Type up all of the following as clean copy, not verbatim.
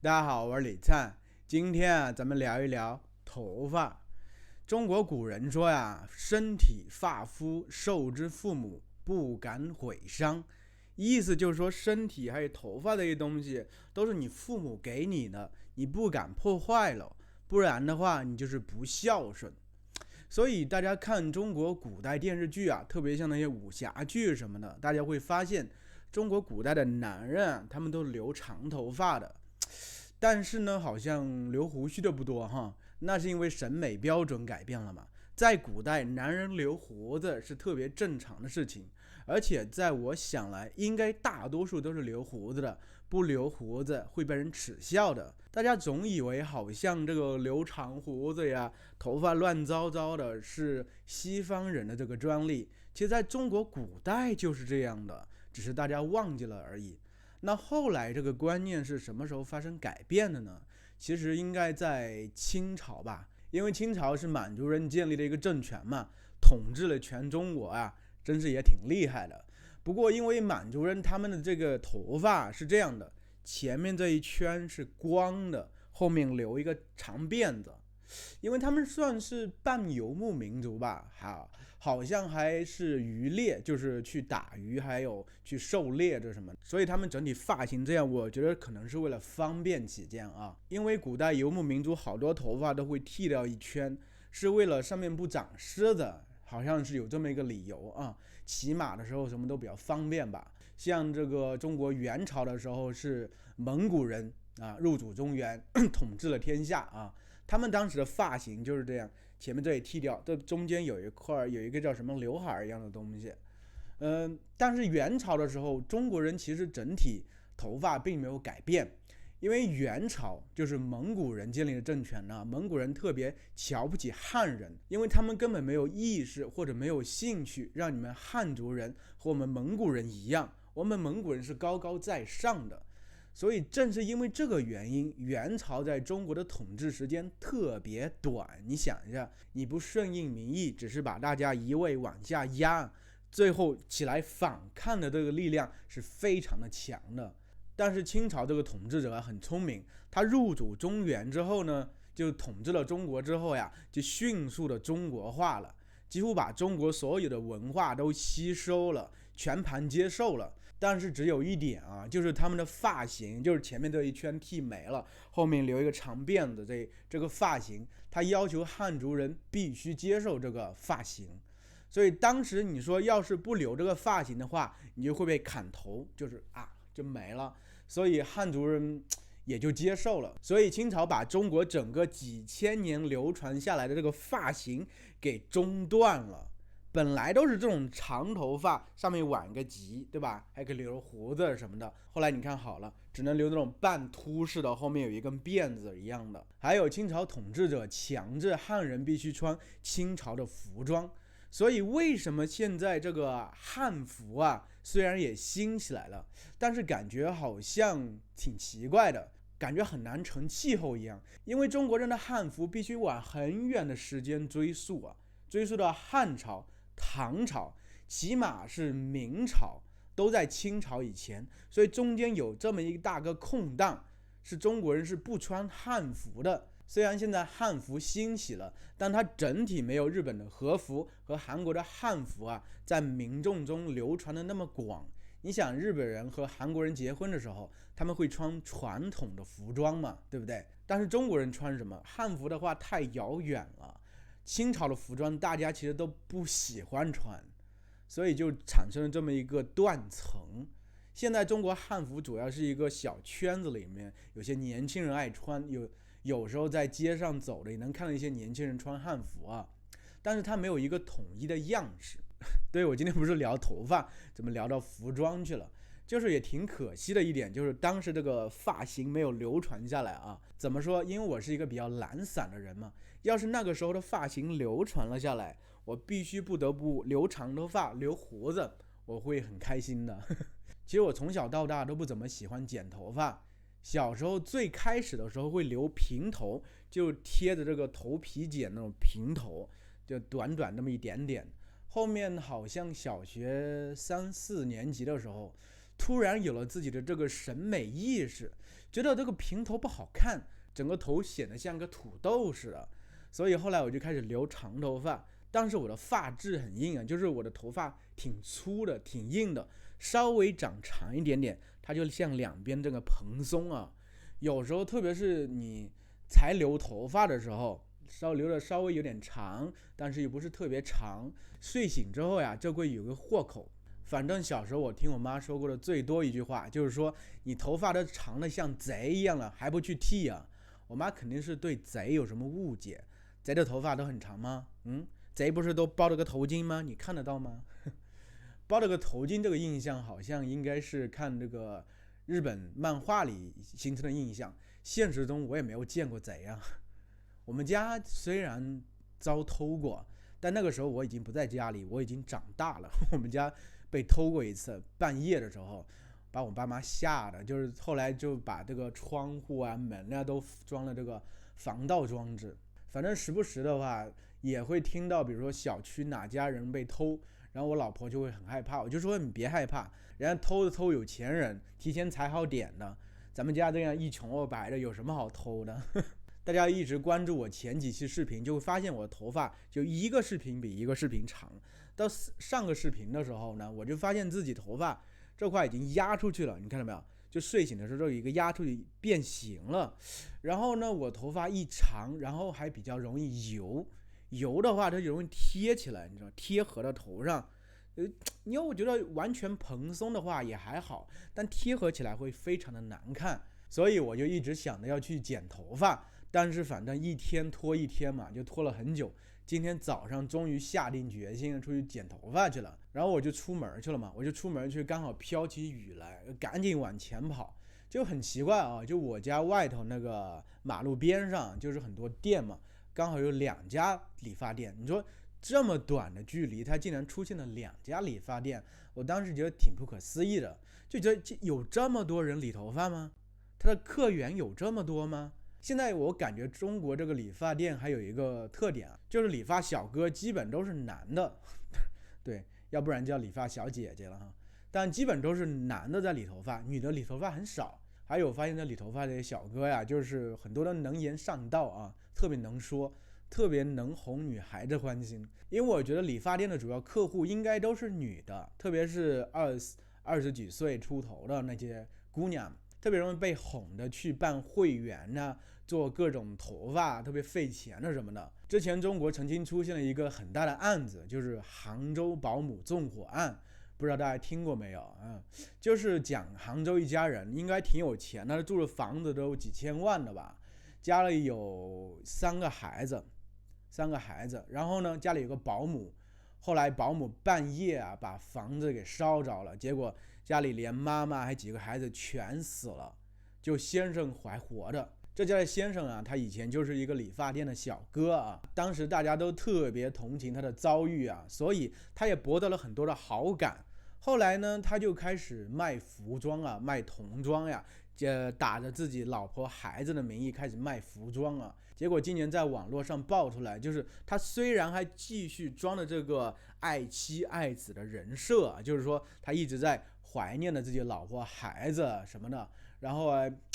大家好，我是李灿。今天咱们聊一聊头发。中国古人说呀，身体发肤受之父母，不敢毁伤。意思就是说，身体还有头发这些东西都是你父母给你的，你不敢破坏了，不然的话你就是不孝顺。所以大家看中国古代电视剧啊，特别像那些武侠剧什么的，大家会发现中国古代的男人啊，他们都留长头发的。但是呢，好像留胡须的不多哈，那是因为审美标准改变了嘛。在古代，男人留胡子是特别正常的事情，而且在我想来，应该大多数都是留胡子的，不留胡子会被人耻笑的。大家总以为好像这个留长胡子呀，头发乱糟糟的是西方人的这个专利，其实在中国古代就是这样的，只是大家忘记了而已。那后来这个观念是什么时候发生改变的呢？其实应该在清朝吧，因为清朝是满族人建立的一个政权嘛，统治了全中国啊，真是也挺厉害的。不过因为满族人他们的这个头发是这样的，前面这一圈是光的，后面留一个长辫子，因为他们算是半游牧民族吧，好像还是渔猎，就是去打鱼，还有去狩猎这什么，所以他们整体发型这样，我觉得可能是为了方便起见啊。因为古代游牧民族好多头发都会剃掉一圈，是为了上面不长虱子，好像是有这么一个理由啊。骑马的时候什么都比较方便吧。像这个中国元朝的时候是蒙古人啊入主中原，统治了天下啊。他们当时的发型就是这样，前面这里剃掉，这中间有一块有一个叫什么刘海一样的东西。但是元朝的时候，中国人其实整体头发并没有改变，因为元朝就是蒙古人建立的政权呢，蒙古人特别瞧不起汉人，因为他们根本没有意识或者没有兴趣让你们汉族人和我们蒙古人一样，我们蒙古人是高高在上的。所以正是因为这个原因，元朝在中国的统治时间特别短。你想一下，你不顺应民意，只是把大家一味往下压，最后起来反抗的这个力量是非常的强的。但是清朝这个统治者很聪明，他入主中原之后呢，就统治了中国之后呀，就迅速的中国化了，几乎把中国所有的文化都吸收了，全盘接受了。但是只有一点啊，就是他们的发型，就是前面这一圈剃没了，后面留一个长辫子，这个发型，他要求汉族人必须接受这个发型。所以当时你说要是不留这个发型的话，你就会被砍头，就是就没了。所以汉族人也就接受了。所以清朝把中国整个几千年流传下来的这个发型给中断了。本来都是这种长头发，上面挽个髻，对吧？还可以留胡子什么的。后来你看好了，只能留那种半秃式的，后面有一根辫子一样的。还有清朝统治者强制汉人必须穿清朝的服装，所以为什么现在这个汉服啊，虽然也兴起来了，但是感觉好像挺奇怪的，感觉很难成气候一样。因为中国人的汉服必须往很远的时间追溯啊，追溯到汉朝、唐朝，起码是明朝，都在清朝以前，所以中间有这么一大个空档，是中国人是不穿汉服的。虽然现在汉服兴起了，但它整体没有日本的和服和韩国的汉服啊，在民众中流传的那么广。你想，日本人和韩国人结婚的时候，他们会穿传统的服装嘛，对不对？但是中国人穿什么汉服的话，太遥远了。清朝的服装大家其实都不喜欢穿，所以就产生了这么一个断层。现在中国汉服主要是一个小圈子里面，有些年轻人爱穿，有时候在街上走的也能看到一些年轻人穿汉服啊，但是它没有一个统一的样式。对，我今天不是聊头发，怎么聊到服装去了？就是也挺可惜的一点，就是当时这个发型没有流传下来啊。怎么说？因为我是一个比较懒散的人嘛，要是那个时候的发型流传了下来，我必须不得不留长头发、留胡子，我会很开心的。其实我从小到大都不怎么喜欢剪头发，小时候最开始的时候会留平头，就贴着这个头皮剪那种平头，就短短那么一点点。后面好像小学3、4年级的时候，突然有了自己的这个审美意识，觉得这个平头不好看，整个头显得像个土豆似的。所以后来我就开始留长头发，但是我的发质很硬啊，就是我的头发挺粗的，挺硬的，稍微长长一点点，它就像两边这个蓬松啊。有时候特别是你才留头发的时候，留的稍微有点长，但是又不是特别长，睡醒之后呀，就会有个豁口。反正小时候我听我妈说过的最多一句话，就是说你头发都长得像贼一样了，还不去剃啊？我妈肯定是对贼有什么误解。贼的头发都很长吗？贼不是都包了个头巾吗？你看得到吗？包了个头巾这个印象好像应该是看这个日本漫画里形成的印象，现实中我也没有见过贼啊。我们家虽然遭偷过，但那个时候我已经不在家里，我已经长大了。我们家被偷过一次，半夜的时候把我爸妈吓的，就是后来就把这个窗户啊门啊都装了这个防盗装置。反正时不时的话也会听到，比如说小区哪家人被偷，然后我老婆就会很害怕，我就说你别害怕，人家偷的偷有钱人提前踩好点的，咱们家这样一穷二白的有什么好偷的？大家一直关注我前几期视频，就会发现我的头发就一个视频比一个视频长。到上个视频的时候呢，我就发现自己头发这块已经压出去了，你看到没有？就睡醒的时候有一个压出去变形了。然后呢，我头发一长，然后还比较容易油的话它就容易贴起来，你知道，贴合到头上。因为我觉得完全蓬松的话也还好，但贴合起来会非常的难看，所以我就一直想着要去剪头发。但是反正一天拖一天嘛，就拖了很久。今天早上终于下定决心出去剪头发去了，然后我就出门去了嘛，刚好飘起雨来，赶紧往前跑。就很奇怪啊，就我家外头那个马路边上就是很多店嘛，刚好有2家理发店。你说这么短的距离，它竟然出现了2家理发店，我当时觉得挺不可思议的，就觉得有这么多人理头发吗？他的客源有这么多吗？现在我感觉中国这个理发店还有一个特点啊，就是理发小哥基本都是男的，对，要不然叫理发小姐姐了哈。但基本都是男的在理头发，女的理头发很少。还有发现这理头发的小哥呀，就是很多的能言善道啊，特别能说，特别能哄女孩子欢心。因为我觉得理发店的主要客户应该都是女的，特别是二十几岁出头的那些姑娘。特别容易被哄的去办会员啊，做各种头发特别费钱的什么的。之前中国曾经出现了一个很大的案子，就是杭州保姆纵火案，不知道大家听过没有啊？就是讲杭州一家人应该挺有钱的，住的房子都几千万的吧，家里有3个孩子，然后呢家里有个保姆，后来保姆半夜啊把房子给烧着了，结果家里连妈妈还几个孩子全死了，就先生还活着。这家的先生啊，他以前就是一个理发店的小哥啊，当时大家都特别同情他的遭遇啊，所以他也博得了很多的好感。后来呢，他就开始卖服装啊，卖童装呀，打着自己老婆孩子的名义开始卖服装啊。结果今年在网络上爆出来，就是他虽然还继续装着这个爱妻爱子的人设啊，就是说他一直在怀念着自己老婆孩子什么的，然后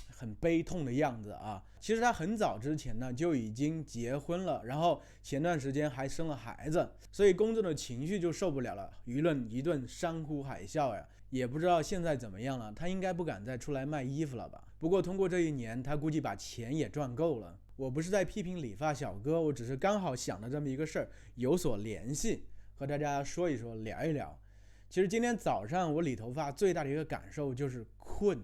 很悲痛的样子啊。其实他很早之前呢就已经结婚了，然后前段时间还生了孩子，所以公众的情绪就受不了了，舆论一顿山呼海啸呀。也不知道现在怎么样了，他应该不敢再出来卖衣服了吧。不过通过这一年，他估计把钱也赚够了。我不是在批评理发小哥，我只是刚好想的这么一个事儿有所联系，和大家说一说，聊一聊。其实今天早上我理头发最大的一个感受就是困，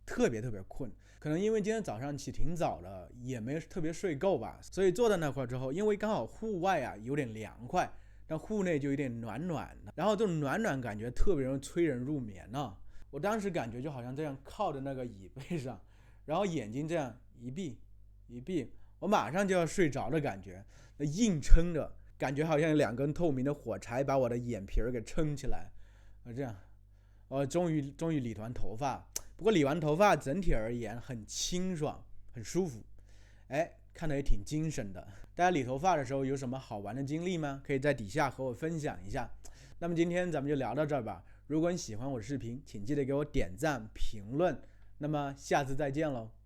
特别困。可能因为今天早上起挺早的，也没特别睡够吧，所以坐在那块之后，因为刚好户外啊有点凉快，但户内就有点暖暖的，然后这种暖暖感觉特别容易催人入眠呢。我当时感觉就好像这样靠着那个椅背上，然后眼睛这样一闭，我马上就要睡着的感觉，那硬撑着，感觉好像有2根透明的火柴把我的眼皮给撑起来。这样，终于理完头发。不过理完头发整体而言很清爽，很舒服，看得也挺精神的。大家理头发的时候有什么好玩的经历吗？可以在底下和我分享一下。那么今天咱们就聊到这儿吧。如果你喜欢我的视频，请记得给我点赞、评论，那么下次再见喽。